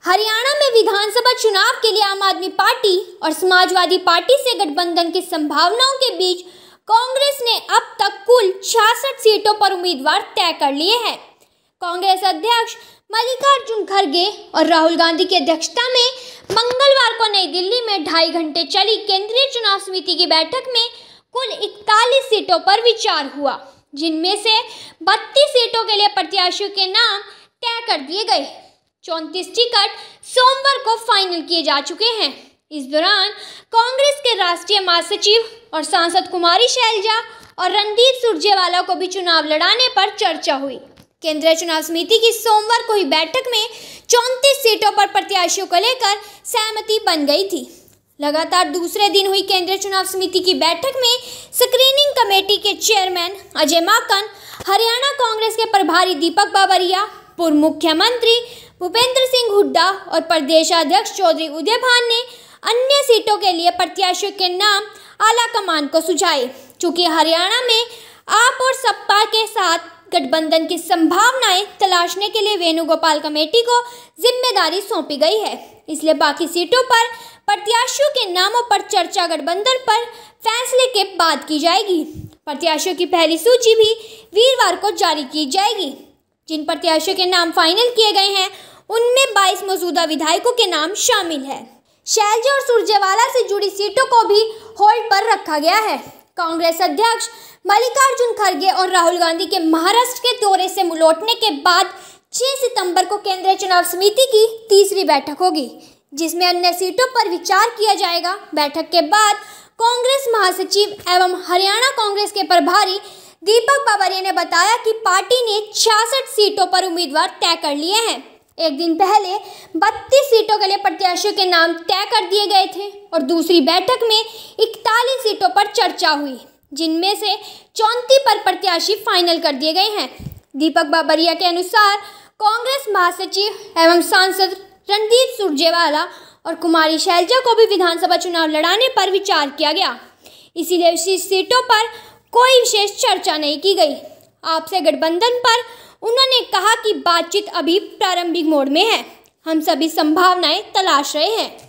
हरियाणा में विधानसभा चुनाव के लिए आम आदमी पार्टी और समाजवादी पार्टी से गठबंधन की संभावनाओं के बीच कांग्रेस ने अब तक कुल 66 सीटों पर उम्मीदवार तय कर लिए हैं। कांग्रेस अध्यक्ष मल्लिकार्जुन खड़गे और राहुल गांधी की अध्यक्षता में मंगलवार को नई दिल्ली में 2.5 घंटे चली केंद्रीय चुनाव समिति की बैठक में कुल 41 सीटों पर विचार हुआ, जिनमें से 32 सीटों के लिए प्रत्याशियों के नाम तय कर दिए गए। 34 टिकट सोमवार को फाइनल किए जा चुके हैं। इस दौरान कांग्रेस के राष्ट्रीय महासचिव और सांसद कुमारी शैलजा और रणदीप सुरजेवाला को भी चुनाव लड़ाने पर चर्चा हुई। केंद्रीय चुनाव समिति की सोमवार को हुई बैठक में 34 सीटों पर प्रत्याशियों को लेकर सहमति बन गई थी। लगातार दूसरे दिन हुई केंद्रीय चुनाव समिति की बैठक में स्क्रीनिंग कमेटी के चेयरमैन अजय माकन, हरियाणा कांग्रेस के प्रभारी दीपक बाबरिया, पूर्व मुख्यमंत्री भूपेंद्र सिंह हुड्डा और प्रदेश अध्यक्ष चौधरी उदय भान ने अन्य सीटों के लिए प्रत्याशियों के नाम आला कमान को सुझाए। चूंकि हरियाणा में आप और सपा के साथ गठबंधन की संभावनाएं तलाशने के लिए वेणुगोपाल कमेटी को जिम्मेदारी सौंपी गई है, इसलिए बाकी सीटों पर प्रत्याशियों के नामों पर चर्चा गठबंधन पर फैसले के बाद की जाएगी। प्रत्याशियों की पहली सूची भी वीरवार को जारी की जाएगी। जिन प्रत्याशियों के नाम फाइनल किए गए हैं उनमें 22 मौजूदा विधायकों के नाम शामिल हैं। शैलजा और सुरजेवाला से जुड़ी सीटों को भी होल्ड पर रखा गया है। कांग्रेस अध्यक्ष मल्लिकार्जुन खड़गे और राहुल गांधी के महाराष्ट्र के दौरे से लौटने के बाद 6 सितंबर को केंद्रीय चुनाव समिति की तीसरी बैठक होगी, जिसमें अन्य सीटों पर विचार किया जाएगा। बैठक के बाद कांग्रेस महासचिव एवं हरियाणा कांग्रेस के प्रभारी दीपक बाबरिया ने बताया कि पार्टी ने 66 सीटों पर उम्मीदवार तय कर लिए हैं। एक दिन पहले 32 सीटों के लिए प्रत्याशियों के नाम तय कर दिए गए थे और दूसरी बैठक में 41 सीटों पर चर्चा हुई, जिनमें से 34 पर प्रत्याशी फाइनल कर दिए गए हैं। दीपक बाबरिया के अनुसार कांग्रेस महासचिव एवं सांसद रणदीप सुरजेवाला और कुमारी शैलजा को भी विधानसभा चुनाव लड़ाने पर विचार किया गया, इसीलिए इस सीटों पर कोई विशेष चर्चा नहीं की गई। आपसे गठबंधन पर उन्होंने कहा कि बातचीत अभी प्रारंभिक मोड में है, हम सभी संभावनाएं तलाश रहे हैं।